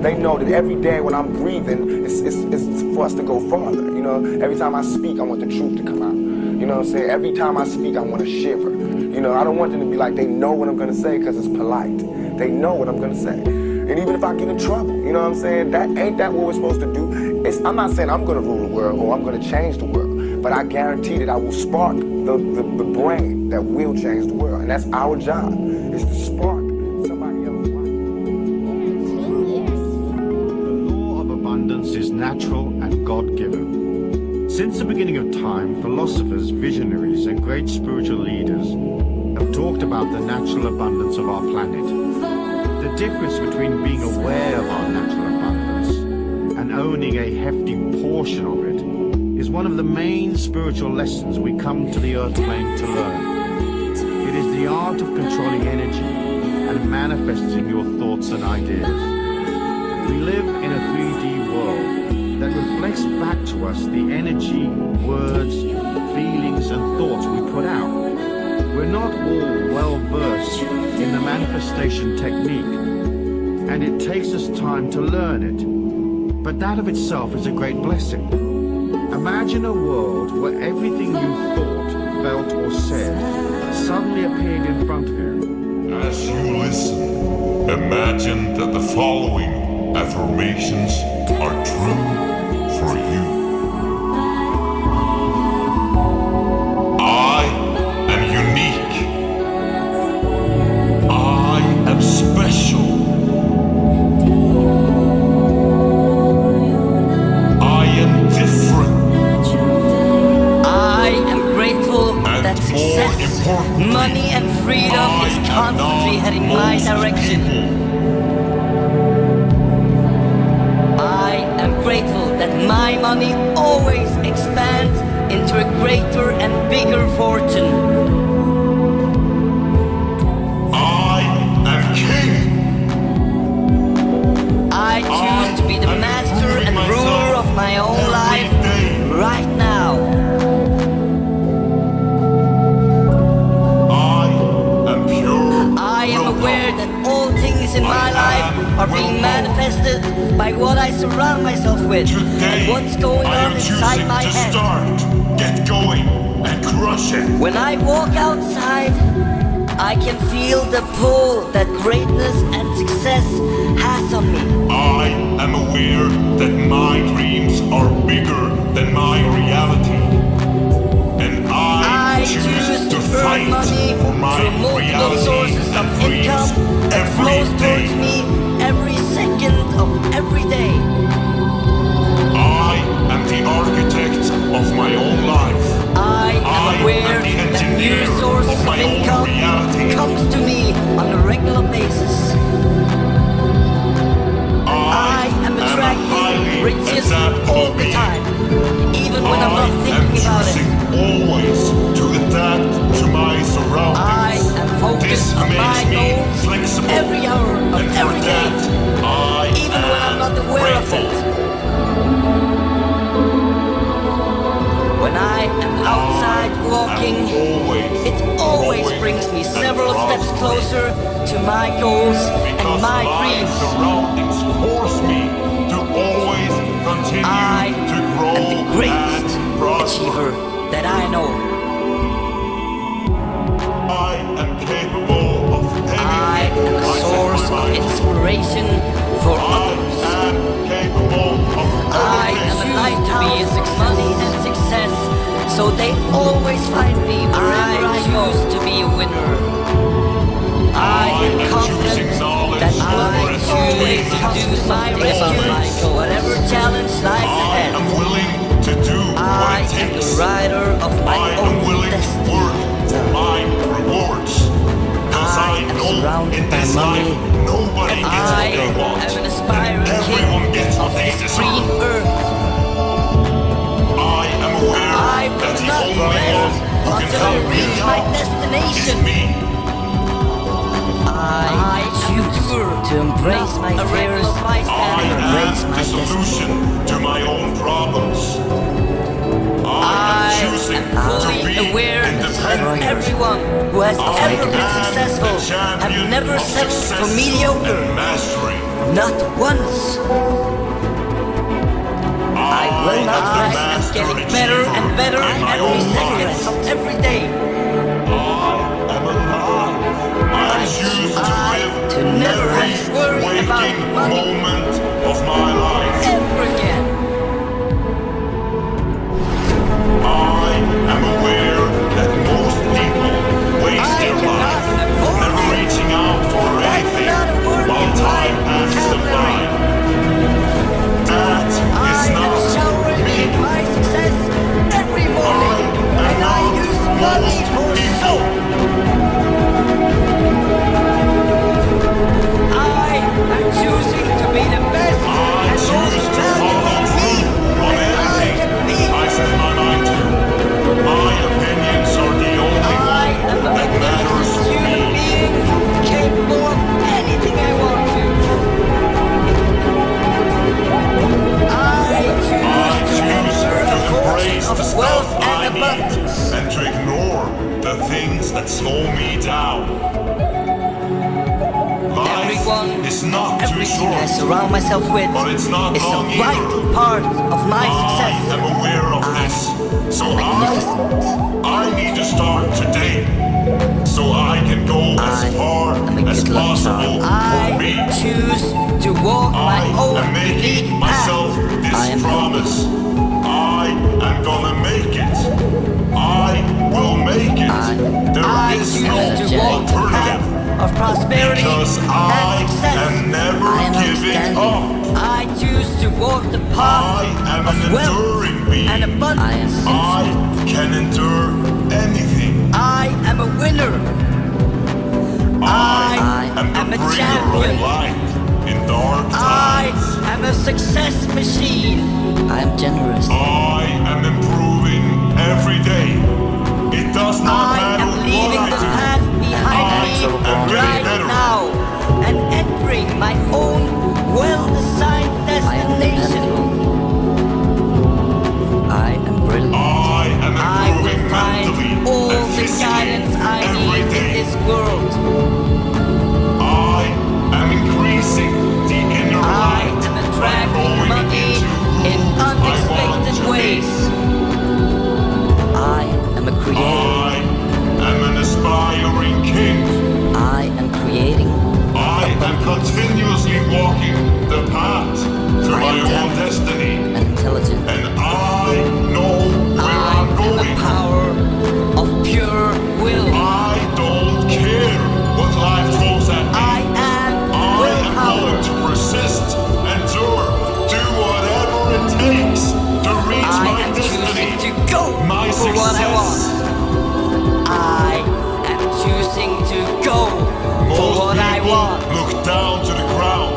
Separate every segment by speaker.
Speaker 1: they know that every day when I'm breathing, it's for us to go farther. You know, every time I speak, I want the truth to come out. You know what I'm saying? Every time I speak, I want to shiver. You know, I don't want them to be like, they know what I'm going to say because it's polite. They know what I'm going to say. And even if I get in trouble, you know what I'm saying? Ain't that what we're supposed to do? I'm not saying I'm going to rule the world or I'm going to change the world, but I guarantee that I will spark the brain that will change the world. And that's our job, is to spark somebody else's life.
Speaker 2: The law of abundance is natural and God-given. Since the beginning of time, philosophers, visionaries, and great spiritual leaders have talked about the natural abundance of our planet. The difference between being aware of our natural abundance and owning a hefty portion of it is one of the main spiritual lessons we come to the earth plane to learn. It is the art of controlling energy and manifesting your thoughts and ideas. We live in a 3D world that reflects back to us the energy, words, feelings, and thoughts we put out. We're not all well versed in the manifestation technique, and it takes us time to learn it. But that of itself is a great blessing. Imagine a world where everything you thought, felt, or said suddenly appeared in front of you.
Speaker 3: As you listen, imagine that the following affirmations are true for you. I am unique. I am special. I am different.
Speaker 4: I am grateful
Speaker 3: And
Speaker 4: that success,
Speaker 3: more importantly,
Speaker 4: money, and freedom
Speaker 3: I
Speaker 4: is
Speaker 3: am
Speaker 4: constantly
Speaker 3: not
Speaker 4: heading my
Speaker 3: most
Speaker 4: direction.
Speaker 3: people.
Speaker 4: I am grateful that my money always expands into a greater and bigger fortune.
Speaker 3: I am king.
Speaker 4: I choose to be the
Speaker 3: am
Speaker 4: master
Speaker 3: improving
Speaker 4: and ruler
Speaker 3: myself
Speaker 4: of my own
Speaker 3: every
Speaker 4: life
Speaker 3: day.
Speaker 4: right now.
Speaker 3: I am pure.
Speaker 4: I am
Speaker 3: willpower.
Speaker 4: aware that all things in my life are being manifested by what I surround myself with
Speaker 3: Today,
Speaker 4: and what's going
Speaker 3: I
Speaker 4: on
Speaker 3: am
Speaker 4: inside
Speaker 3: choosing
Speaker 4: my
Speaker 3: to
Speaker 4: head.
Speaker 3: start, get going, and crush it.
Speaker 4: When I walk outside, I can feel the pull that greatness and success has on me.
Speaker 3: I am aware that my dreams are bigger than my reality. And I choose to
Speaker 4: earn
Speaker 3: fight
Speaker 4: money
Speaker 3: for my
Speaker 4: through multiple
Speaker 3: reality
Speaker 4: sources of
Speaker 3: and dreams
Speaker 4: income that
Speaker 3: every
Speaker 4: flows towards
Speaker 3: day.
Speaker 4: me every second of every day.
Speaker 3: I am the architect of my own life.
Speaker 4: I am aware
Speaker 3: am the
Speaker 4: that new
Speaker 3: engineer
Speaker 4: sources
Speaker 3: of
Speaker 4: of
Speaker 3: my own
Speaker 4: income
Speaker 3: reality.
Speaker 4: comes to me on a regular basis. I am attracting
Speaker 3: highly
Speaker 4: riches
Speaker 3: adaptable
Speaker 4: all the
Speaker 3: being.
Speaker 4: time, even when I'm
Speaker 3: I
Speaker 4: not
Speaker 3: am
Speaker 4: thinking about
Speaker 3: choosing
Speaker 4: it.
Speaker 3: always to adapt to my surroundings.
Speaker 4: I am focused
Speaker 3: This
Speaker 4: on
Speaker 3: makes
Speaker 4: my
Speaker 3: me
Speaker 4: goals
Speaker 3: flexible.
Speaker 4: every hour of
Speaker 3: And for
Speaker 4: every day,
Speaker 3: that, I
Speaker 4: even when I'm
Speaker 3: am
Speaker 4: not aware of
Speaker 3: grateful.
Speaker 4: it. When I am outside walking, it always brings me several steps closer to my goals and
Speaker 3: Because
Speaker 4: my
Speaker 3: my
Speaker 4: dreams.
Speaker 3: surroundings force me to always continue
Speaker 4: I
Speaker 3: to grow
Speaker 4: am the greatest
Speaker 3: and prosper.
Speaker 4: achiever that I know.
Speaker 3: I am capable of
Speaker 4: I
Speaker 3: anything
Speaker 4: am a
Speaker 3: set
Speaker 4: source
Speaker 3: my
Speaker 4: of
Speaker 3: mind to.
Speaker 4: inspiration for others.
Speaker 3: I am capable of
Speaker 4: I
Speaker 3: everything.
Speaker 4: am a lighthouse for money and success, so they always find me wherever I choose to be a winner. I am confident that I choose to do something about my goal, whatever challenge lies
Speaker 3: I
Speaker 4: ahead.
Speaker 3: am willing to do what
Speaker 4: I
Speaker 3: it
Speaker 4: am the
Speaker 3: takes.
Speaker 4: rider of my
Speaker 3: I am
Speaker 4: own
Speaker 3: willing to
Speaker 4: destiny.
Speaker 3: work for my rewards. Because
Speaker 4: I
Speaker 3: I
Speaker 4: am
Speaker 3: know
Speaker 4: surrounded
Speaker 3: in
Speaker 4: by
Speaker 3: this
Speaker 4: money,
Speaker 3: life, nobody gets
Speaker 4: I
Speaker 3: what they want.
Speaker 4: am an aspiring king
Speaker 3: Everyone gets
Speaker 4: of
Speaker 3: what they
Speaker 4: this green
Speaker 3: deserve.
Speaker 4: earth.
Speaker 3: I am aware
Speaker 4: I
Speaker 3: that
Speaker 4: will
Speaker 3: the
Speaker 4: not
Speaker 3: only one
Speaker 4: rest
Speaker 3: who can
Speaker 4: until I
Speaker 3: help me
Speaker 4: reach my
Speaker 3: out is
Speaker 4: destination.
Speaker 3: me.
Speaker 4: I choose to embrace my fears
Speaker 3: I
Speaker 4: and embrace
Speaker 3: am
Speaker 4: my
Speaker 3: the
Speaker 4: destiny.
Speaker 3: solution to my own problems. I
Speaker 4: I
Speaker 3: am choosing
Speaker 4: am
Speaker 3: to
Speaker 4: fully
Speaker 3: be
Speaker 4: aware that
Speaker 3: independent.
Speaker 4: everyone who has
Speaker 3: I
Speaker 4: ever been
Speaker 3: am
Speaker 4: successful
Speaker 3: the champion
Speaker 4: have never
Speaker 3: of
Speaker 4: settled for
Speaker 3: success
Speaker 4: mediocre.
Speaker 3: and mastery.
Speaker 4: not once. I will not rest. I'm getting better and better every second of every day.
Speaker 3: I am alive. I choose to live
Speaker 4: to never
Speaker 3: every
Speaker 4: worry about
Speaker 3: waking
Speaker 4: money
Speaker 3: moment of my life.
Speaker 4: ever again.
Speaker 3: I am aware that most people waste
Speaker 4: I
Speaker 3: their
Speaker 4: cannot
Speaker 3: life
Speaker 4: afford
Speaker 3: never
Speaker 4: it.
Speaker 3: reaching out for
Speaker 4: That's
Speaker 3: anything
Speaker 4: not a word
Speaker 3: while
Speaker 4: in my
Speaker 3: time passes them by.
Speaker 4: vocabulary.
Speaker 3: That is
Speaker 4: I am
Speaker 3: not
Speaker 4: showering
Speaker 3: me.
Speaker 4: in my success every morning, and I use money for soap. I am choosing to be the best
Speaker 3: I
Speaker 4: and most
Speaker 3: choose to follow
Speaker 4: valuable me
Speaker 3: through on
Speaker 4: that I
Speaker 3: anything
Speaker 4: can be.
Speaker 3: I set my mind to. My opinions are the only
Speaker 4: I am
Speaker 3: one
Speaker 4: a
Speaker 3: that matters
Speaker 4: magnificent
Speaker 3: to
Speaker 4: human
Speaker 3: me.
Speaker 4: being, capable of anything I want to. I choose to enter a fortune
Speaker 3: embrace the
Speaker 4: of
Speaker 3: stuff
Speaker 4: wealth
Speaker 3: I
Speaker 4: and
Speaker 3: need
Speaker 4: abundance.
Speaker 3: and to ignore the things that slow me down. Life
Speaker 4: Everyone,
Speaker 3: is not too
Speaker 4: everything I
Speaker 3: short,
Speaker 4: surround myself with
Speaker 3: but it's not
Speaker 4: is a
Speaker 3: long either.
Speaker 4: vital part of my
Speaker 3: I
Speaker 4: success.
Speaker 3: am aware of this, so
Speaker 4: Magnificent.
Speaker 3: I need to start today, so I can go as
Speaker 4: I
Speaker 3: far
Speaker 4: am a
Speaker 3: as
Speaker 4: good luck
Speaker 3: possible
Speaker 4: charm.
Speaker 3: for
Speaker 4: I
Speaker 3: me.
Speaker 4: choose to walk my
Speaker 3: I
Speaker 4: own
Speaker 3: am making
Speaker 4: unique
Speaker 3: myself
Speaker 4: path.
Speaker 3: this
Speaker 4: I am
Speaker 3: promise. I am gonna make it. I will make it. There
Speaker 4: I
Speaker 3: is
Speaker 4: choose
Speaker 3: no
Speaker 4: to walk the path
Speaker 3: alternative.
Speaker 4: of prosperity
Speaker 3: Because
Speaker 4: and
Speaker 3: I
Speaker 4: success.
Speaker 3: am never
Speaker 4: I am
Speaker 3: giving
Speaker 4: outstanding.
Speaker 3: up.
Speaker 4: I choose to walk the path
Speaker 3: I am
Speaker 4: of
Speaker 3: an
Speaker 4: wealth
Speaker 3: enduring being.
Speaker 4: and abundance.
Speaker 3: I can endure anything.
Speaker 4: I am a winner. I
Speaker 3: am the
Speaker 4: am a
Speaker 3: bringer
Speaker 4: champion.
Speaker 3: of light in dark
Speaker 4: I
Speaker 3: times.
Speaker 4: am a success machine. I am generous.
Speaker 3: I am improving every day. It does not
Speaker 4: I
Speaker 3: matter
Speaker 4: am leaving
Speaker 3: what
Speaker 4: the
Speaker 3: I
Speaker 4: path behind
Speaker 3: I
Speaker 4: me
Speaker 3: am getting
Speaker 4: right
Speaker 3: better.
Speaker 4: now and entering my own well-designed destination. I am brilliant.
Speaker 3: I am
Speaker 4: I will
Speaker 3: improving mentally
Speaker 4: find all
Speaker 3: and
Speaker 4: the
Speaker 3: physically
Speaker 4: guidance I
Speaker 3: every
Speaker 4: need in
Speaker 3: day.
Speaker 4: this world.
Speaker 3: I am increasing the inner
Speaker 4: I
Speaker 3: light
Speaker 4: am
Speaker 3: by
Speaker 4: attracting
Speaker 3: growing
Speaker 4: money
Speaker 3: into who
Speaker 4: in
Speaker 3: I want
Speaker 4: unexpected
Speaker 3: to be.
Speaker 4: ways. I am a creator.
Speaker 3: I am an aspiring king.
Speaker 4: I am creating.
Speaker 3: I am continuously walking the path to
Speaker 4: I
Speaker 3: my
Speaker 4: am
Speaker 3: own
Speaker 4: talented
Speaker 3: destiny.
Speaker 4: and intelligent.
Speaker 3: And I know where
Speaker 4: I
Speaker 3: I'm
Speaker 4: am the
Speaker 3: going.
Speaker 4: power of pure will.
Speaker 3: I don't care what life throws at me.
Speaker 4: I am
Speaker 3: I am
Speaker 4: willpower.
Speaker 3: going to persist, endure, do whatever it takes to reach
Speaker 4: I
Speaker 3: my
Speaker 4: am
Speaker 3: destiny.
Speaker 4: choosing to go
Speaker 3: My
Speaker 4: for what I want.
Speaker 3: success.
Speaker 4: I am choosing to go for
Speaker 3: Most
Speaker 4: what I
Speaker 3: people
Speaker 4: want.
Speaker 3: look down to the ground,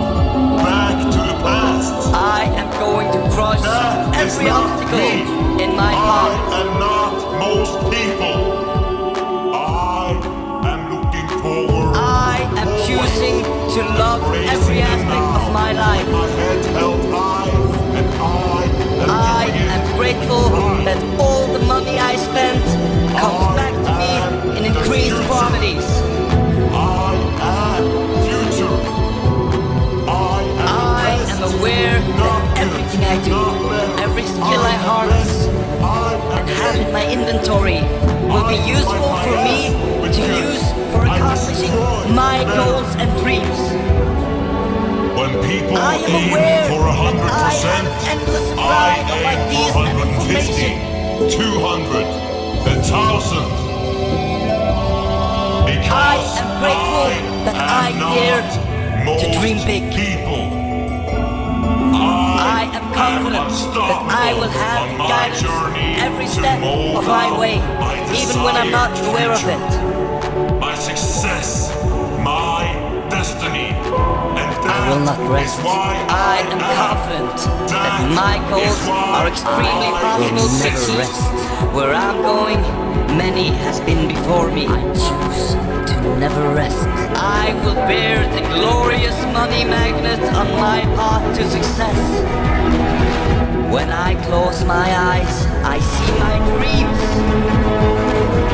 Speaker 3: back to the past.
Speaker 4: I am going to crush
Speaker 3: That is
Speaker 4: every
Speaker 3: not
Speaker 4: obstacle
Speaker 3: me.
Speaker 4: in my
Speaker 3: I
Speaker 4: path.
Speaker 3: am not most people. I am looking forward.
Speaker 4: I am choosing to love every aspect of my life.
Speaker 3: My head held high, and
Speaker 4: I
Speaker 3: doing it
Speaker 4: am grateful
Speaker 3: with pride.
Speaker 4: that all the money I spent comes back to me in increased quantities.
Speaker 3: I am future.
Speaker 4: I am aware that everything I do, every skill I harness and have in my inventory will be useful for me to use for accomplishing my goals and dreams.
Speaker 3: When people
Speaker 4: I am
Speaker 3: aim
Speaker 4: aware
Speaker 3: for
Speaker 4: that I have
Speaker 3: 100%,
Speaker 4: an endless
Speaker 3: I
Speaker 4: supply of
Speaker 3: aim
Speaker 4: ideas
Speaker 3: for
Speaker 4: and
Speaker 3: 150,
Speaker 4: information.
Speaker 3: 200, 1,000.
Speaker 4: I am grateful that I dare to dream big.
Speaker 3: People.
Speaker 4: I am confident that I will have guidance every step of my way, even when I'm not aware of it.
Speaker 3: My success, my destiny, and
Speaker 4: I will not rest. I am confident that my goals are extremely possible to achieve. Where I'm going, many has been before me. I choose to never rest. I will bear the glorious money magnet on my path to success. When I close my eyes, I see my dreams.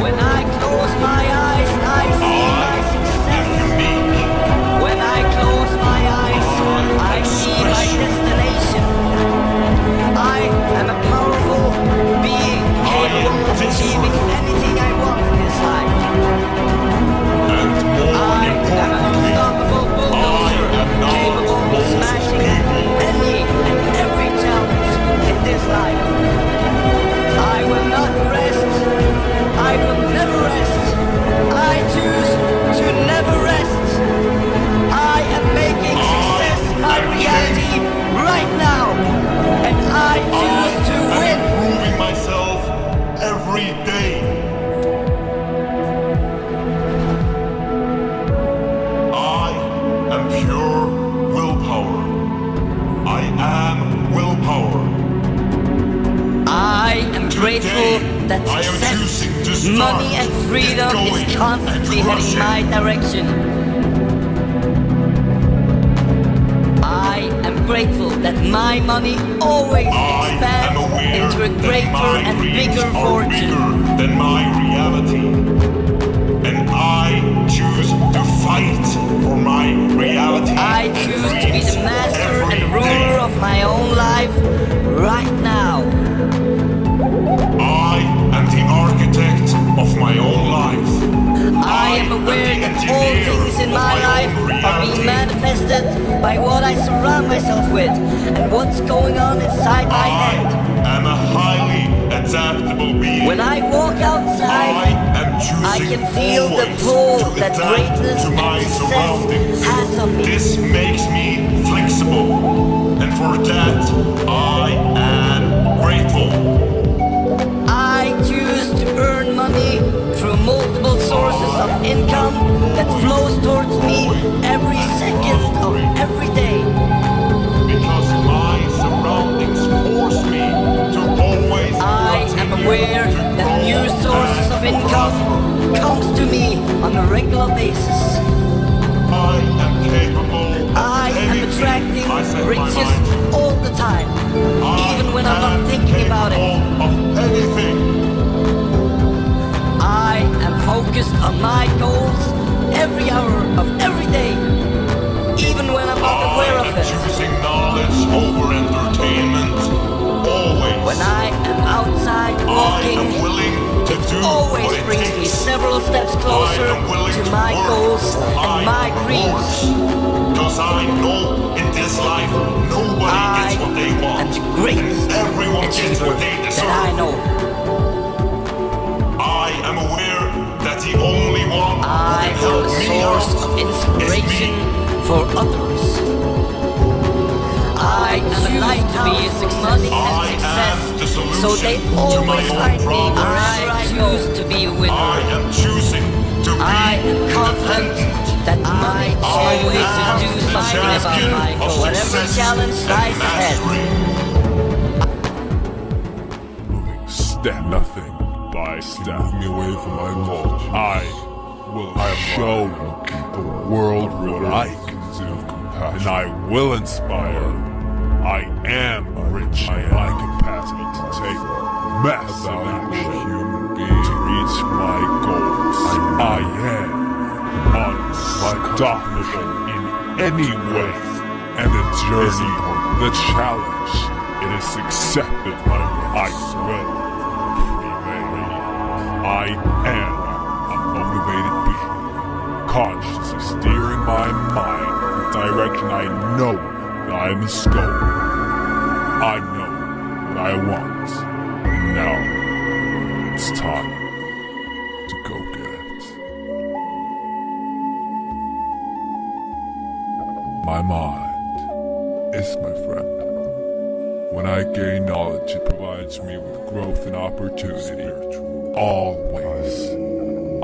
Speaker 4: When I close my eyes, I see my success. When I close my eyes, grateful that
Speaker 3: I am
Speaker 4: success,
Speaker 3: choosing to start
Speaker 4: money and freedom
Speaker 3: going
Speaker 4: is constantly
Speaker 3: and
Speaker 4: heading my
Speaker 3: crushing.
Speaker 4: direction. I am grateful that my money always
Speaker 3: I am
Speaker 4: expands
Speaker 3: aware
Speaker 4: into a
Speaker 3: that
Speaker 4: greater
Speaker 3: my
Speaker 4: and
Speaker 3: dreams
Speaker 4: bigger
Speaker 3: are
Speaker 4: fortune.
Speaker 3: bigger than my reality. And I choose to fight for my reality.
Speaker 4: I
Speaker 3: and
Speaker 4: choose to be
Speaker 3: dreams
Speaker 4: the master
Speaker 3: every
Speaker 4: and ruler
Speaker 3: day.
Speaker 4: of my own life right now.
Speaker 3: I am the architect of my own life.
Speaker 4: I am aware
Speaker 3: the
Speaker 4: that all
Speaker 3: engineer
Speaker 4: things in
Speaker 3: of
Speaker 4: my life
Speaker 3: own
Speaker 4: are being
Speaker 3: reality.
Speaker 4: manifested by what I surround myself with and what's going on inside my
Speaker 3: I
Speaker 4: head.
Speaker 3: am a highly adaptable being.
Speaker 4: When I walk
Speaker 3: I
Speaker 4: outside,
Speaker 3: am
Speaker 4: I
Speaker 3: choosing
Speaker 4: can feel the
Speaker 3: always
Speaker 4: pull
Speaker 3: to
Speaker 4: that
Speaker 3: adapt
Speaker 4: greatness
Speaker 3: to my
Speaker 4: and success
Speaker 3: surroundings.
Speaker 4: has on me.
Speaker 3: This makes me flexible, and for that I am grateful.
Speaker 4: I choose to earn money through multiple sources of income that flows towards me every second of every day.
Speaker 3: Because my surroundings force me to always
Speaker 4: I am aware that new sources of income comes to me on a regular basis.
Speaker 3: I am capable of
Speaker 4: I am
Speaker 3: anything
Speaker 4: attracting
Speaker 3: I set my
Speaker 4: riches
Speaker 3: mind to.
Speaker 4: all the time,
Speaker 3: I
Speaker 4: even when I'm
Speaker 3: am
Speaker 4: not thinking about it.
Speaker 3: capable of anything.
Speaker 4: I am focused on my goals every hour of every day, even when I'm not aware
Speaker 3: I
Speaker 4: of
Speaker 3: am
Speaker 4: it.
Speaker 3: choosing knowledge over entertainment, always.
Speaker 4: When I am outside
Speaker 3: I
Speaker 4: walking,
Speaker 3: am willing to
Speaker 4: it
Speaker 3: do
Speaker 4: always
Speaker 3: what it
Speaker 4: brings me
Speaker 3: takes.
Speaker 4: several steps closer
Speaker 3: I am willing
Speaker 4: to
Speaker 3: to
Speaker 4: my
Speaker 3: work
Speaker 4: goals
Speaker 3: for
Speaker 4: and my dreams.
Speaker 3: Because I know in this life nobody
Speaker 4: I
Speaker 3: gets what they want.
Speaker 4: am the greatest
Speaker 3: and everyone gets
Speaker 4: achiever
Speaker 3: what they deserve.
Speaker 4: that I know.
Speaker 3: I am aware that the only one
Speaker 4: I
Speaker 3: who can
Speaker 4: am
Speaker 3: help
Speaker 4: a
Speaker 3: me
Speaker 4: source
Speaker 3: out
Speaker 4: of
Speaker 3: is
Speaker 4: inspiration
Speaker 3: me.
Speaker 4: for others. I am a lighthouse for money and
Speaker 3: I
Speaker 4: success,
Speaker 3: am the solution
Speaker 4: so they
Speaker 3: to my
Speaker 4: always
Speaker 3: own
Speaker 4: find me
Speaker 3: problems.
Speaker 4: wherever I choose to be a winner.
Speaker 3: I am choosing to be
Speaker 4: I am confident
Speaker 3: independent.
Speaker 4: that money always to do
Speaker 3: the
Speaker 4: something about
Speaker 3: champion
Speaker 4: Michael,
Speaker 3: of
Speaker 4: whatever
Speaker 3: success
Speaker 4: challenge
Speaker 3: and
Speaker 4: lies ahead.
Speaker 3: mastery.
Speaker 5: Moving step, nothing by step. Move me away from my goal. I will show the world what I can do, and I will inspire. I am rich in my capacity to take massive action to reach my goals. I am unstoppable in any way, and the journey, the challenge, it is accepted. I will prevail. I am a motivated being, consciously steering my mind in the direction I know that I must go. I know what I want, and now it's time to go get it. My mind is my friend. When I gain knowledge, it provides me with growth and opportunity. Always.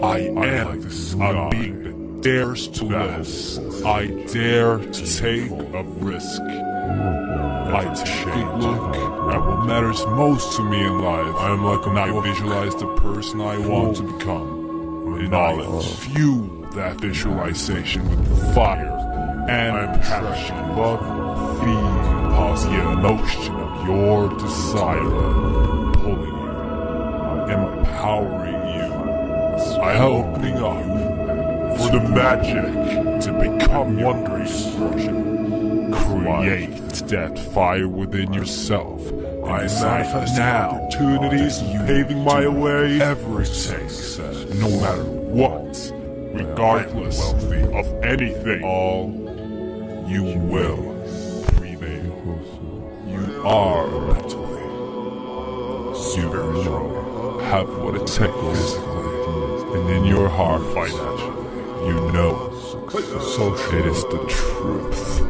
Speaker 5: I am a being that dares to live. I dare to take a risk. I take a good look at what matters most to me in life. I am like when I visualize the person I want to become. And knowledge fuel that visualization with fire and passion. Love, feed, the emotion of your desire, pulling you, empowering you. I am opening up for the magic to become wondrous version. Create that fire within yourself. I manifest opportunities, paving my way every day, no matter what, regardless of anything. All you will prevail. You are mentally, spiritual, have what it takes physically, and in your heart financially. You know, so it is the truth.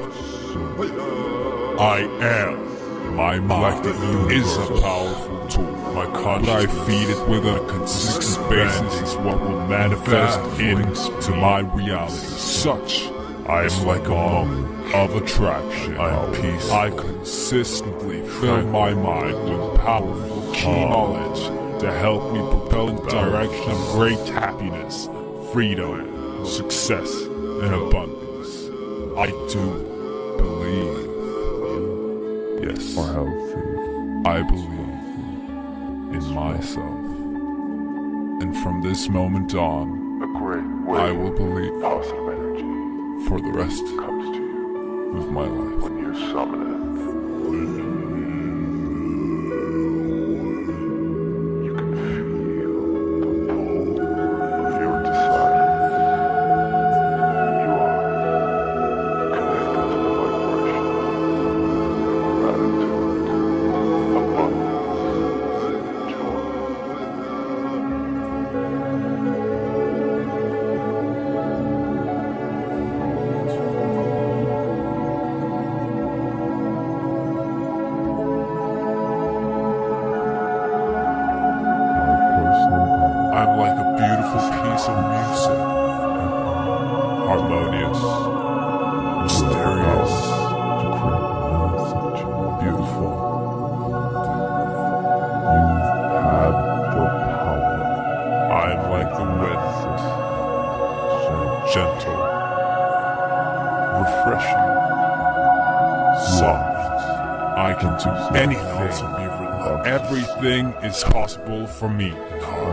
Speaker 5: I am. My mind is a powerful tool. My conscience, but I feed it with a consistent basis is what will manifest into my reality. Such, I am like a monk of attraction. I am peace. I consistently fill my mind with powerful key knowledge to help me propel in the direction of great happiness, freedom, success, and abundance. I do believe. Yes, or healthy. I believe in myself. And from this moment on, I will believe
Speaker 6: Positive energy
Speaker 5: for the rest
Speaker 6: comes to you
Speaker 5: of my life.
Speaker 6: when you summon it. You can feel the pull of your desire. You are connected to the vibration of gratitude, abundance, joy.
Speaker 5: I'm like a beautiful piece of music. Harmonious, mysterious, beautiful. You have the power. I'm like the wind. Gentle, refreshing, soft. I can do anything. Everything is possible for me.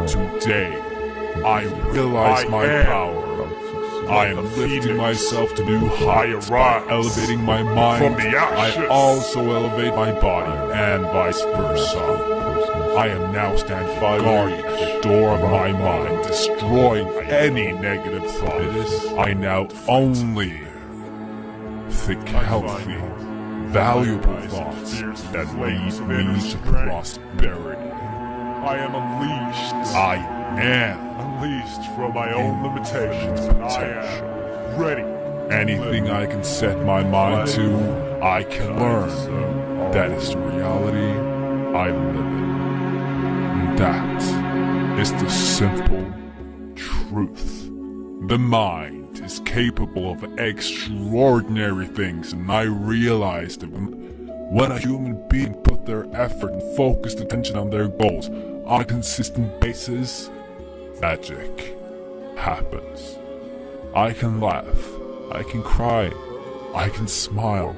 Speaker 5: Today, I realize my power. I am lifting myself to new heights by elevating my mind.
Speaker 3: From the ashes.
Speaker 5: I also elevate my body and vice versa. I am now standing guard at the door of my mind, destroying any negative thoughts. I now only think healthy, valuable thoughts that lead me to prosperity. I am unleashed. I am unleashed from my own limitations, and I am ready. Anything I can set my mind to, I can learn. That is the reality I live in. That is the simple truth. The mind is capable of extraordinary things, and I realized that when a human being put their effort and focused attention on their goals on a consistent basis, magic happens. I can laugh, I can cry, I can smile.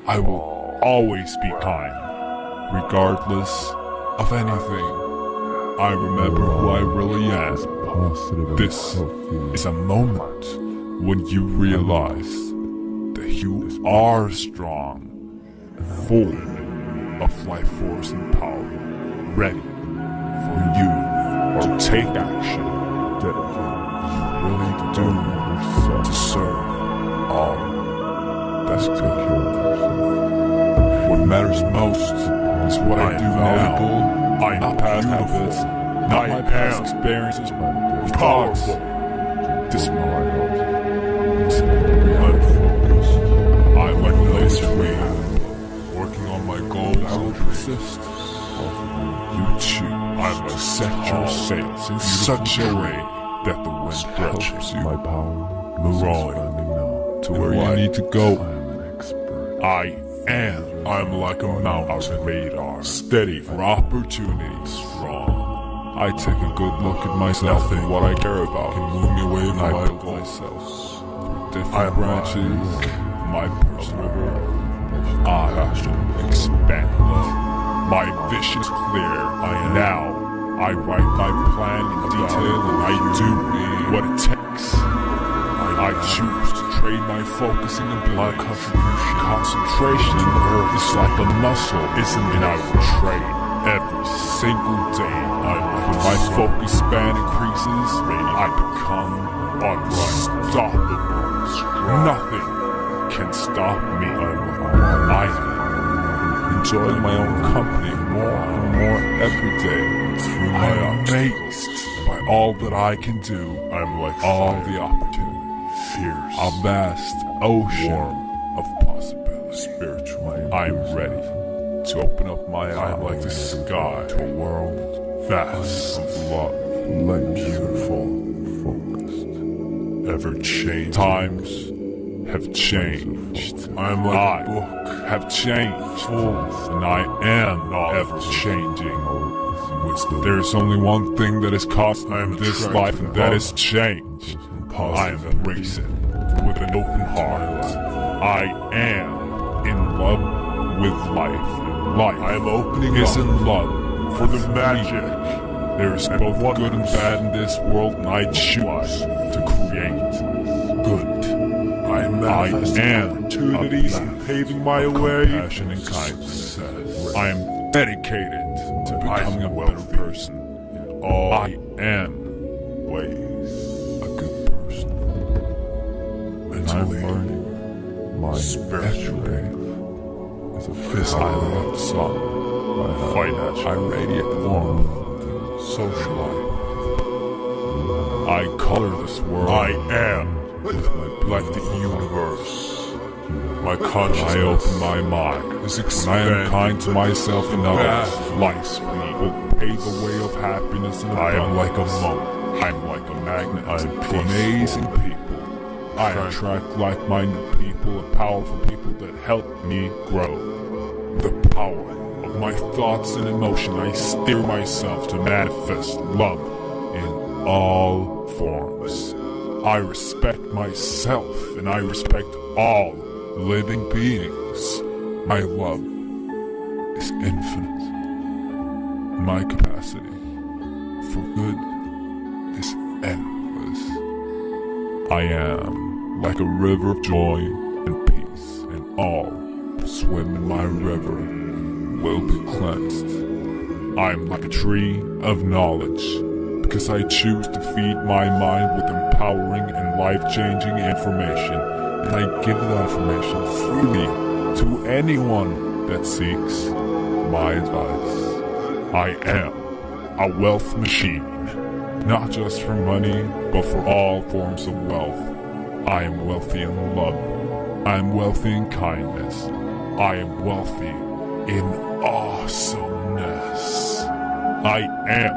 Speaker 5: I will always be kind, regardless of anything. I remember who I really am. This is a moment when you realize that you are strong, full of life force and power, ready for you to take action. You really do deserve all that's good. What matters most is what I do now. I not past habits, not my past experiences, powerful. This moment, unfocused. I like the laser wave, working on my goals. I will persist. You choose. I must set your sails in such a way that the wind helps you. My power move on to where you need to go. I'm like a mountain radar, steady for opportunities, strong. I take a good look at myself and what I care about can move me away from my myself. Different branches, my personal growth. I expand. My vision is clear. I write my plan in detail and I do what it takes. I choose to train my focusing and blood contribution. Concentration is like a muscle, isn't it? I will train every single day. When my focus span increases, I become unstoppable. Nothing can stop me. I enjoy my own company more and more every day. I'm amazed by all that I can do. I'm like all the opportunities. A vast ocean of possibilities. Spiritual. I'm ready to open up my eyes like the sky to a world vast of love, beautiful, focused, ever-changing times have changed. I am like a book, have changed, and I am ever changing. There's only one thing that is constant in this life, and that is change. I embrace it with an open heart. I am in love with life. Life I am opening is in love for the magic. There is both good and bad in this world, and I choose to create good. I am opportunities and paving my way. Compassion and kindness. I am dedicated to becoming a better person. I am a good person. And I'm learning my spiritual faith is a physical. I love sun. I financial. I radiate warmth. Social life. I color this world. I am with my like the universe. My consciousness. I open my mind. When I am kind to myself and others, life will pave the way of happiness and I am like a monk. I'm like a magnet for amazing people. I attract like-minded people and powerful people that help me grow. The power of my thoughts and emotion, I steer myself to manifest love in all forms. I respect myself and I respect all living beings. My love is infinite. My capacity for good is endless. I am like a river of joy and peace, and all who swim in my river will be cleansed. I am like a tree of knowledge, because I choose to feed my mind with empowering and life-changing information, and I give that information freely to anyone that seeks my advice. I am a wealth machine, not just for money, but for all forms of wealth. I am wealthy in love. I am wealthy in kindness. I am wealthy in awesomeness. I am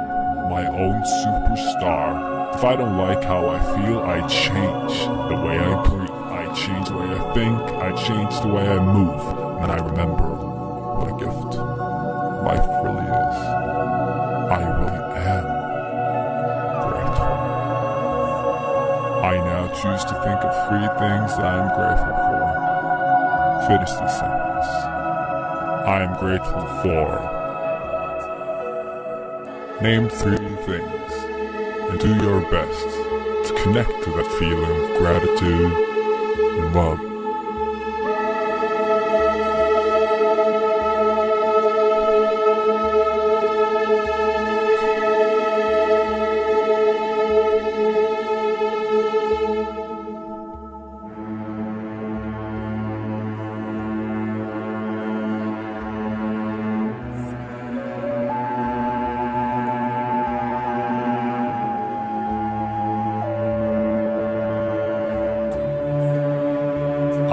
Speaker 5: my own superstar. If I don't like how I feel, I change the way I breathe. I change the way I think. I change the way I move. And I remember what a gift life really is. I really am grateful. I now choose to think of 3 things that I am grateful for. Finish this sentence. I am grateful for. Name 3 things and do your best to connect to that feeling of gratitude and love.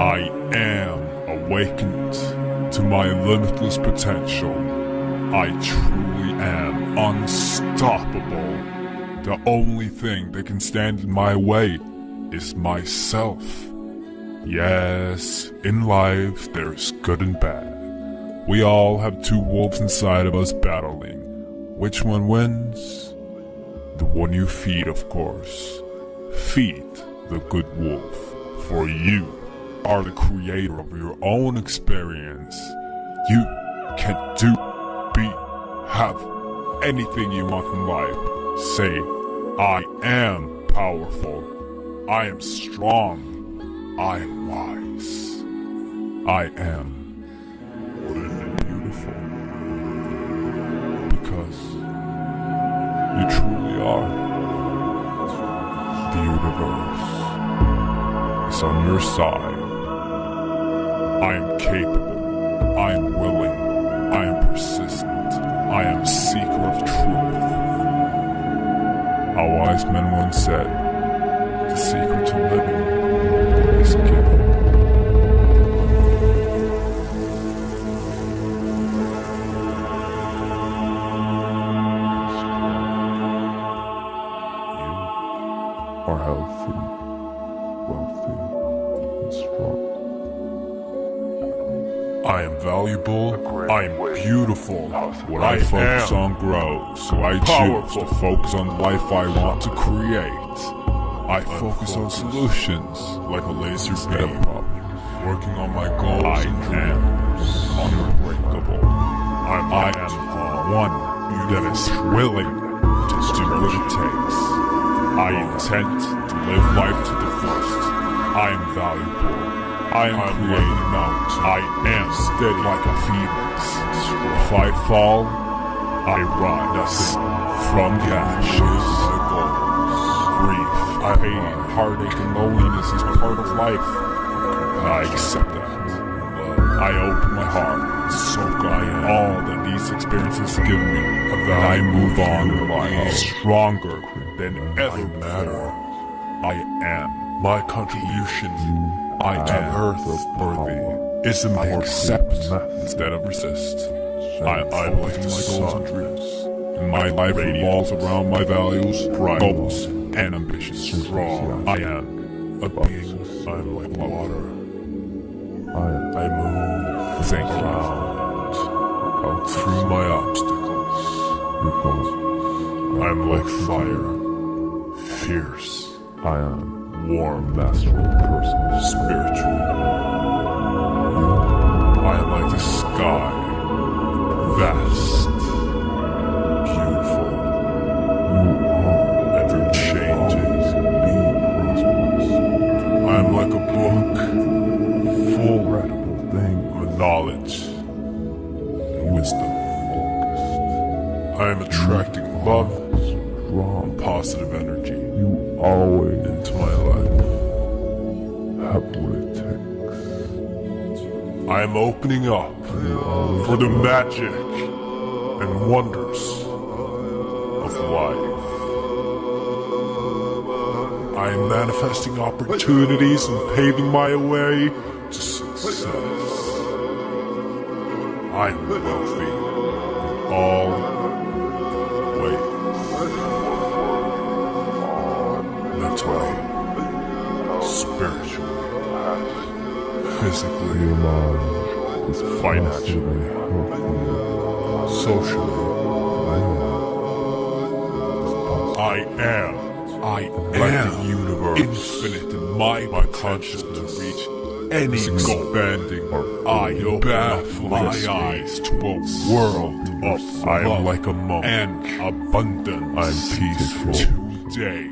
Speaker 5: I am awakened to my limitless potential. I truly am unstoppable. The only thing that can stand in my way is myself. Yes, in life there's good and bad. We all have 2 wolves inside of us battling. Which one wins? The one you feed, of course. Feed the good wolf, for you are the creator of your own experience. You can do, be, have anything you want in life. Say, I am powerful. I am strong. I am wise. I am beautiful. Because you truly are. The universe is on your side. I am capable, I am willing, I am persistent, I am seeker of truth. A wise man once said, the secret to living is giving. You are healthy, wealthy, and strong. I am valuable. I am beautiful. What I focus on grows, so I choose to focus on the life I want to create. I focus on solutions like a laser beam, working on my goals. I am unbreakable. I am one that is willing to do what it takes. I intend to live life to the fullest. I am valuable. I am creating mountains. I am steady like a phoenix. If I fall, I rise from the ashes. Grief, pain, heartache, and loneliness is part of life. I accept that. I open my heart, soak in all that these experiences give me, and I move on in life stronger than ever before. I am. My contribution to earth worthy is important. I accept instead of resist. I live to my goals and dreams, and my life revolves around my values, goals, and ambitions. Strong. I am a being. I'm like water. I move, think out through my obstacles. I'm like fire, fierce. I am warm, masterful person, spiritual. I am like the sky, vast, beautiful, ever changing. I am like a book full of knowledge and wisdom. I am attracting love and positive energy into my life. Have what it takes. I am opening up for the magic and wonders of life. I am manifesting opportunities and paving my way to success. I am wealthy in all ways. Mentally, spiritually, physically, financially, socially. I am like the universe, infinite in my consciousness to reach any expanding. I open up my eyes to a world of I am like a monk and abundance. I'm peaceful today.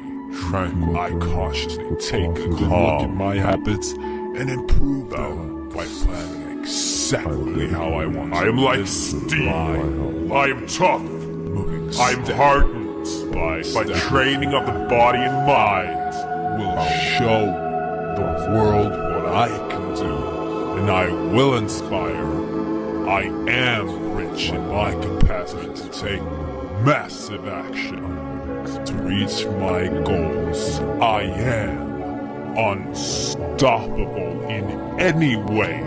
Speaker 5: Tranquil. I cautiously take a good look at my habits and improve them by planning exactly how I want. I am like steel. I am tough. I am hardened by training of the body and mind. Will show the world what I can do, and I will inspire. I am rich in my capacity to take massive action to reach my goals. I am unstoppable in any way,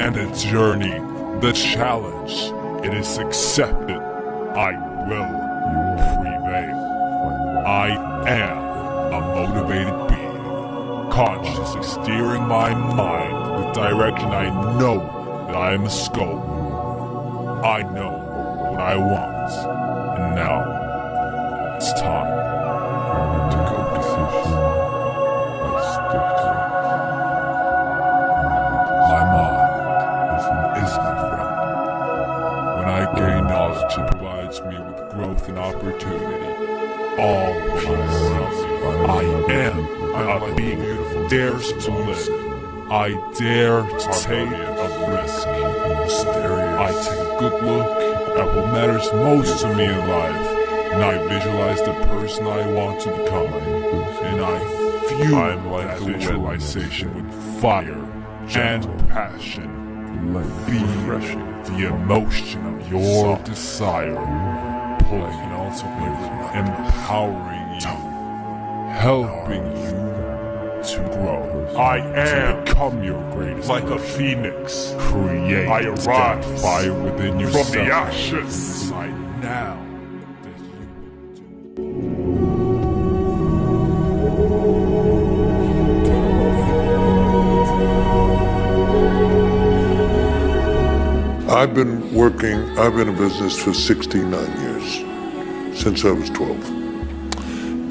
Speaker 5: and a journey, the challenge, it is accepted. I will prevail. I am a motivated being, consciously steering my mind in the direction I know that I must go. I know what I want, and now it's time to go decision. I stick to it. My mind is my friend. When I gain knowledge, it provides me with growth and opportunity. Always. I am a being who dares to live. I dare to take a risk. I take a good look at what matters most to me in life, and I visualize the person I want to become. And I fuel that visualization with fire and passion. Feel the emotion of your desire, pulling and ultimately empowering you, helping you to grow. I am become your greatest, like a phoenix. Create. I arise fire within yourself from the ashes. I now.
Speaker 7: I've been in business for 69 years, since I was 12.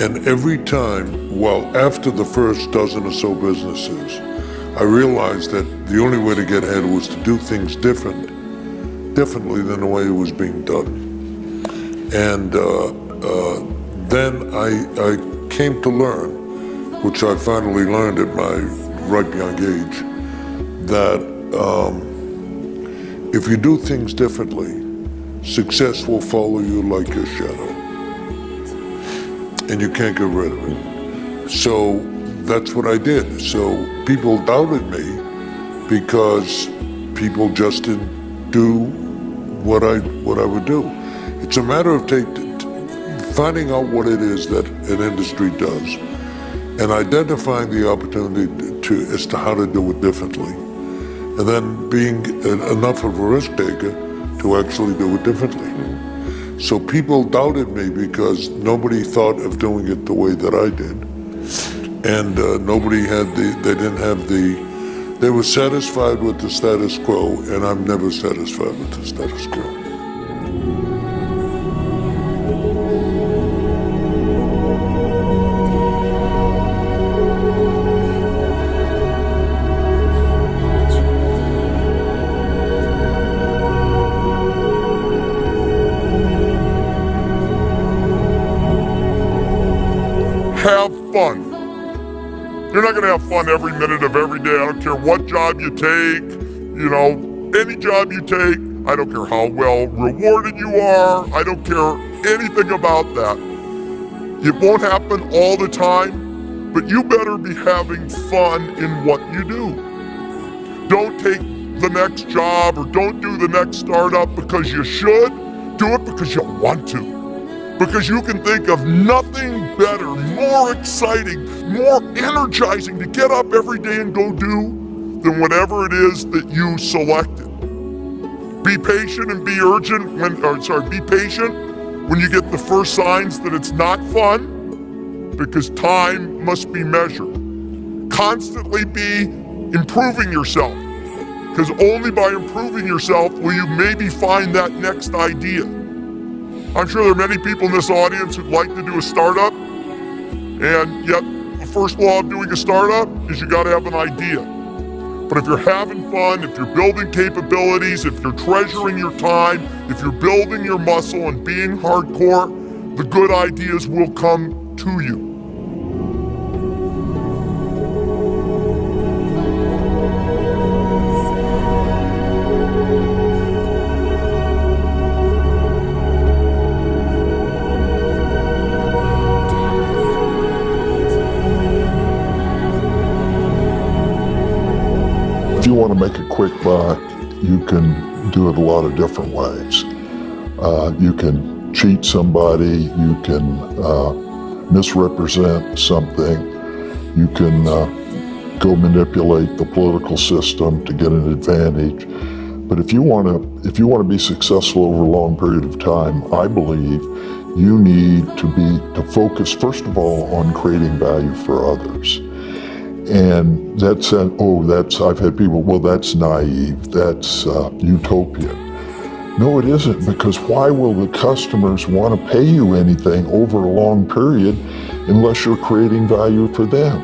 Speaker 7: And every time, after the first dozen or so businesses, I realized that the only way to get ahead was to do things differently than the way it was being done. And then I came to learn, which I finally learned at my ripe young age, that if you do things differently, success will follow you like your shadow. And you can't get rid of it. So that's what I did. So people doubted me because people just didn't do what I would do. It's a matter of finding out what it is that an industry does and identifying the opportunity as to how to do it differently. And then being enough of a risk taker to actually do it differently. So people doubted me because nobody thought of doing it the way that I did. And they were satisfied with the status quo, and I'm never satisfied with the status quo.
Speaker 5: Have fun. You're not gonna have fun every minute of every day. I don't care what job you take, any job you take. I don't care how well rewarded you are. I don't care anything about that. It won't happen all the time, but you better be having fun in what you do. Don't take the next job or don't do the next startup because you should. Do it because you want to. Because you can think of nothing better, more exciting, more energizing to get up every day and go do than whatever it is that you selected. Be patient and be be patient when you get the first signs that it's not fun, because time must be measured. Constantly be improving yourself, because only by improving yourself will you maybe find that next idea. I'm sure there are many people in this audience who'd like to do a startup, and yet the first law of doing a startup is you gotta have an idea. But if you're having fun, if you're building capabilities, if you're treasuring your time, if you're building your muscle and being hardcore, the good ideas will come to you.
Speaker 7: If you want to make a quick buck, you can do it a lot of different ways. You can cheat somebody, you can misrepresent something, you can go manipulate the political system to get an advantage. But if you want to be successful over a long period of time, I believe you need to focus first of all on creating value for others. And I've had people, well, that's naive, that's utopian. No, it isn't, because why will the customers want to pay you anything over a long period unless you're creating value for them?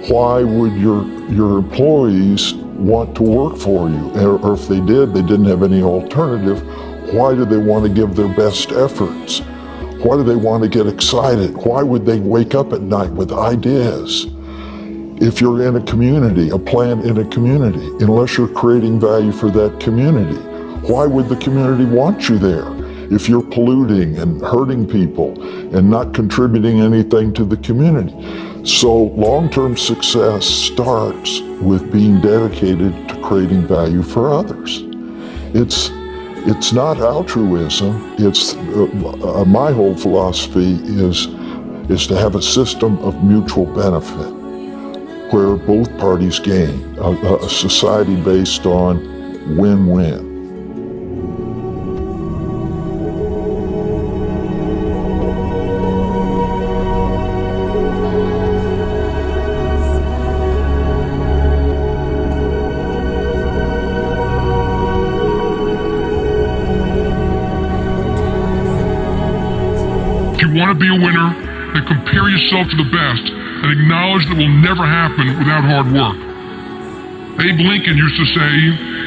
Speaker 7: Why would your employees want to work for you? Or if they didn't have any alternative, why do they want to give their best efforts? Why do they want to get excited? Why would they wake up at night with ideas? If you're in a community, a plant in a community, unless you're creating value for that community, why would the community want you there? If you're polluting and hurting people and not contributing anything to the community. So long-term success starts with being dedicated to creating value for others. It's not altruism. It's my whole philosophy is to have a system of mutual benefit, where both parties gain, a society based on win-win.
Speaker 8: you want to be a winner, then compare yourself to the best and acknowledge that it will never happen without hard work. Abe Lincoln used to say,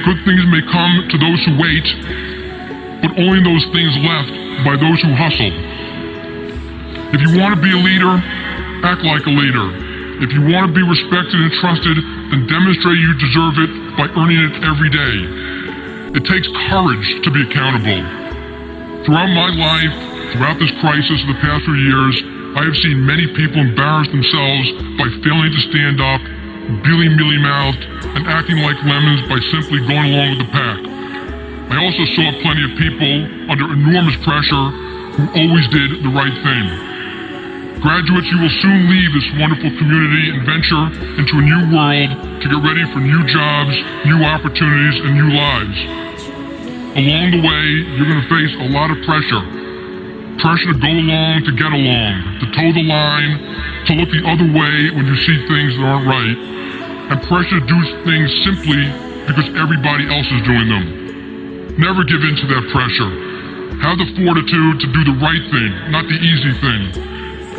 Speaker 8: good things may come to those who wait, but only those things left by those who hustle. If you want to be a leader, act like a leader. If you want to be respected and trusted, then demonstrate you deserve it by earning it every day. It takes courage to be accountable. Throughout my life, throughout this crisis of the past few years, I have seen many people embarrass themselves by failing to stand up, being mealy-mouthed, and acting like lemons by simply going along with the pack. I also saw plenty of people under enormous pressure who always did the right thing. Graduates, you will soon leave this wonderful community and venture into a new world to get ready for new jobs, new opportunities, and new lives. Along the way, you're going to face a lot of pressure. Pressure to go along, to get along, to toe the line, to look the other way when you see things that aren't right, and pressure to do things simply because everybody else is doing them. Never give in to that pressure. Have the fortitude to do the right thing, not the easy thing.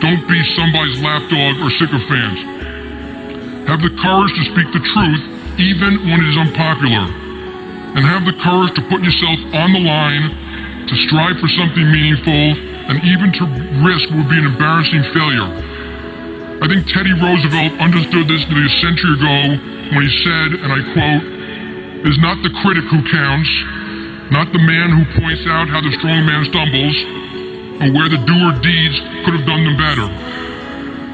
Speaker 8: Don't be somebody's lapdog or sycophant. Have the courage to speak the truth even when it is unpopular. And have the courage to put yourself on the line, to strive for something meaningful, and even to risk what would be an embarrassing failure. I think Teddy Roosevelt understood this nearly a century ago when he said, and I quote, "It is not the critic who counts, not the man who points out how the strong man stumbles, or where the doer deeds could have done them better.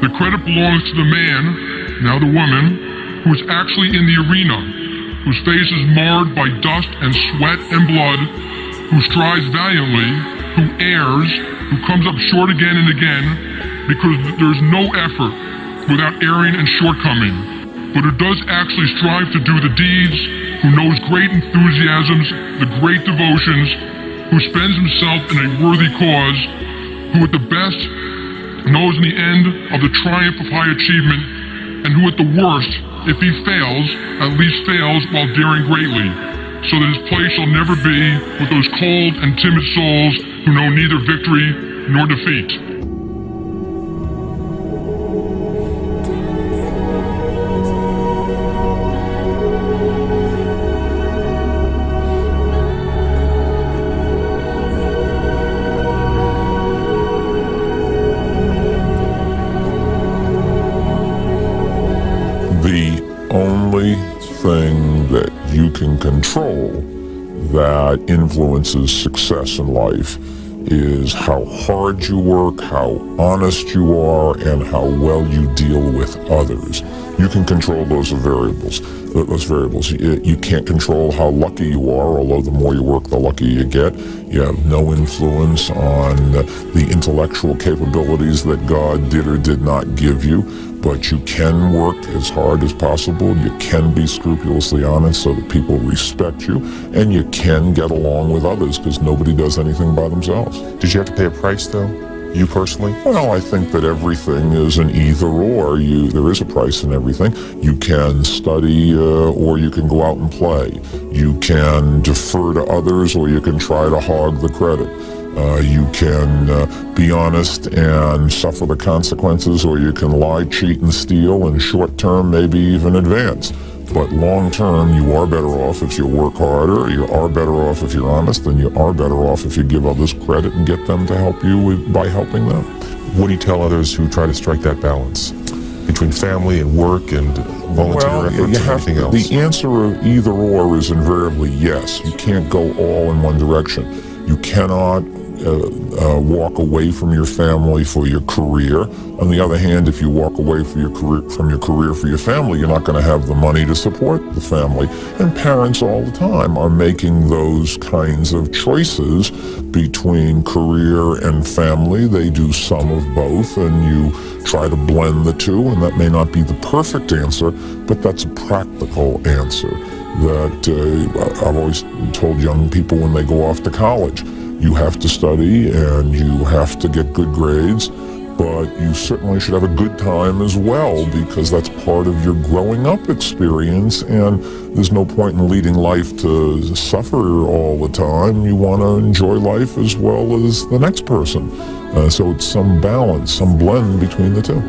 Speaker 8: The credit belongs to the man, now the woman, who is actually in the arena, whose face is marred by dust and sweat and blood, who strives valiantly, who errs, who comes up short again and again, because there's no effort without erring and shortcoming, but who does actually strive to do the deeds, who knows great enthusiasms, the great devotions, who spends himself in a worthy cause, who at the best knows in the end of the triumph of high achievement, and who at the worst, if he fails, at least fails while daring greatly, so that his place shall never be with those cold and timid souls who know neither victory nor defeat."
Speaker 7: The only thing that you can control that influences success in life is how hard you work, how honest you are, and how well you deal with others. You can control those variables. You can't control how lucky you are, although the more you work, the luckier you get. You have no influence on the intellectual capabilities that God did or did not give you, but you can work as hard as possible. You can be scrupulously honest so that people respect you, and you can get along with others because nobody does anything by themselves.
Speaker 9: Did you have to pay a price, though? You personally?
Speaker 7: Well, I think that everything is an either or. There is a price in everything. You can study or you can go out and play. You can defer to others or you can try to hog the credit. You can be honest and suffer the consequences, or you can lie, cheat, and steal, and short term, maybe even advance. But long term, you are better off if you work harder, you are better off if you're honest, and you are better off if you give others credit and get them to help you by helping them.
Speaker 9: What do you tell others who try to strike that balance between family and work and volunteer efforts and everything else?
Speaker 7: The answer of either or is invariably yes. You can't go all in one direction. You cannot walk away from your family for your career. On the other hand, if you walk away from your career for your family, you're not going to have the money to support the family. And parents all the time are making those kinds of choices between career and family. They do some of both, and you try to blend the two, and that may not be the perfect answer, but that's a practical answer that I've always told young people when they go off to college. You have to study and you have to get good grades,
Speaker 5: but you certainly should have a good time as well, because that's part of your growing up experience, and there's no point in leading life to suffer all the time. You want to enjoy life as well as the next person. So it's some balance, some blend between the two.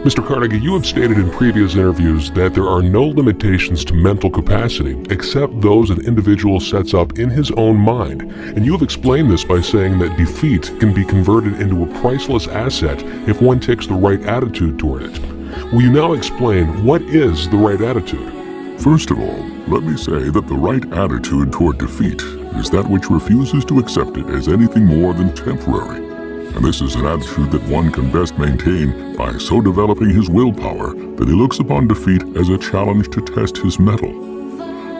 Speaker 9: Mr. Carnegie, you have stated in previous interviews that there are no limitations to mental capacity except those an individual sets up in his own mind. And you have explained this by saying that defeat can be converted into a priceless asset if one takes the right attitude toward it. Will you now explain what is the right attitude?
Speaker 10: First of all, let me say that the right attitude toward defeat is that which refuses to accept it as anything more than temporary. And this is an attitude that one can best maintain by so developing his willpower that he looks upon defeat as a challenge to test his mettle.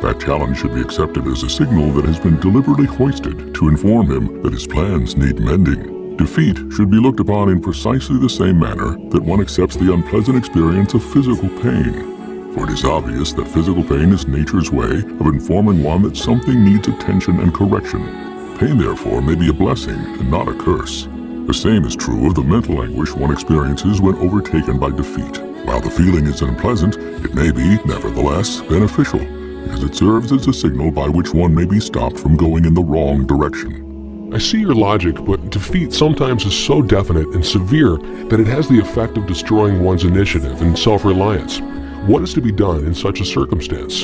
Speaker 10: That challenge should be accepted as a signal that has been deliberately hoisted to inform him that his plans need mending. Defeat should be looked upon in precisely the same manner that one accepts the unpleasant experience of physical pain. For it is obvious that physical pain is nature's way of informing one that something needs attention and correction. Pain, therefore, may be a blessing and not a curse. The same is true of the mental anguish one experiences when overtaken by defeat. While the feeling is unpleasant, it may be, nevertheless, beneficial, because it serves as a signal by which one may be stopped from going in the wrong direction.
Speaker 9: I see your logic, but defeat sometimes is so definite and severe that it has the effect of destroying one's initiative and self-reliance. What is to be done in such a circumstance?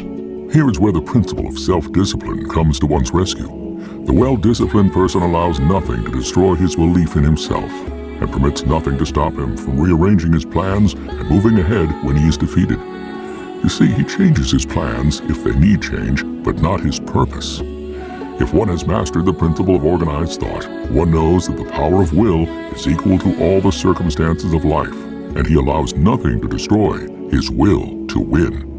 Speaker 10: Here is where the principle of self-discipline comes to one's rescue. The well-disciplined person allows nothing to destroy his belief in himself, and permits nothing to stop him from rearranging his plans and moving ahead when he is defeated. You see, he changes his plans if they need change, but not his purpose. If one has mastered the principle of organized thought, one knows that the power of will is equal to all the circumstances of life, and he allows nothing to destroy his will to win.